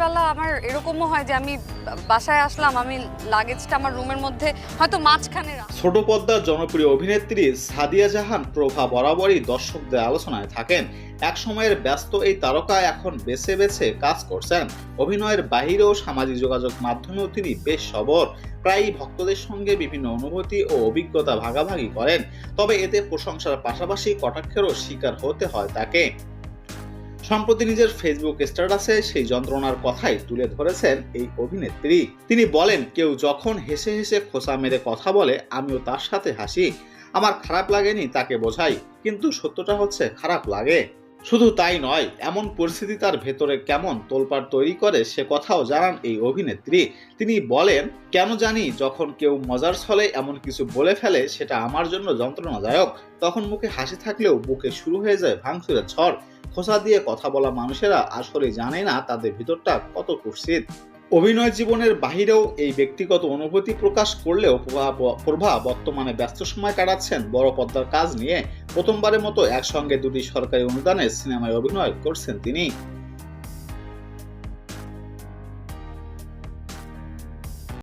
বেলা আমার এরকমও হয় যে আমি বাসায় আসলাম, আমি লাগেজটা আমার রুমের মধ্যে হয়তো মাঝখানে ছোট পর্দার জনপ্রিয় অভিনেত্রী সাদিয়া জাহান প্রভা বরাবরই দর্শকদের আলোচনায় থাকেন। এক সময়ের ব্যস্ত এই তারকা এখন বেছে বেছে কাজ করছেন। অভিনয়ের বাহিরেও সামাজিক যোগাযোগ মাধ্যমেও তিনি বেশ সবর। প্রায়ই ভক্তদের সঙ্গে বিভিন্ন অনুভূতি ও অভিজ্ঞতা ভাগাভাগি করেন। তবে এতে প্রশংসার পাশাপাশি কটাক্ষেরও শিকার হতে হয় তাকে। সম্প্রতি নিজের ফেসবুক স্ট্যাটাসে সেই যন্ত্রণার কথাই তুলে ধরেছেন এই অভিনেত্রী। তিনি বলেন, কেউ যখন হেসে হেসে খোঁচা মেরে কথা বলে আমিও তার সাথে হাসি। আমার খারাপ লাগেনি তাকে বোঝাই, কিন্তু সত্যটা হচ্ছে খারাপ লাগে। শুধু তাই নয়, এমন পরিস্থিতি তার ভেতরে কেমন তোলপাড় তৈরি করে সে কথাও জানান এই অভিনেত্রী। তিনি বলেন, কেন জানি যখন কেউ মজার ছলে এমন কিছু বলে ফেলে সেটা আমার জন্য যন্ত্রণাদায়ক। তখন মুখে হাসি থাকলেও বুকে শুরু হয়ে যায় ভাঙচুরের ঝড়। খোঁচা দিয়ে কথা বলা মানুষেরা আসলে জানে না তাদের ভিতরটা কত কুৎসিত। অভিনয় জীবনের বাহিরেও এই ব্যক্তিগত অনুভূতি প্রকাশ করলেও প্রভা বর্তমানে ব্যস্ত সময় কাটাচ্ছেন বড় পর্দার কাজ নিয়ে। প্রথমবারের মতো একসঙ্গে দুটি সরকারি অনুদানে সিনেমায় অভিনয় করছেন তিনি।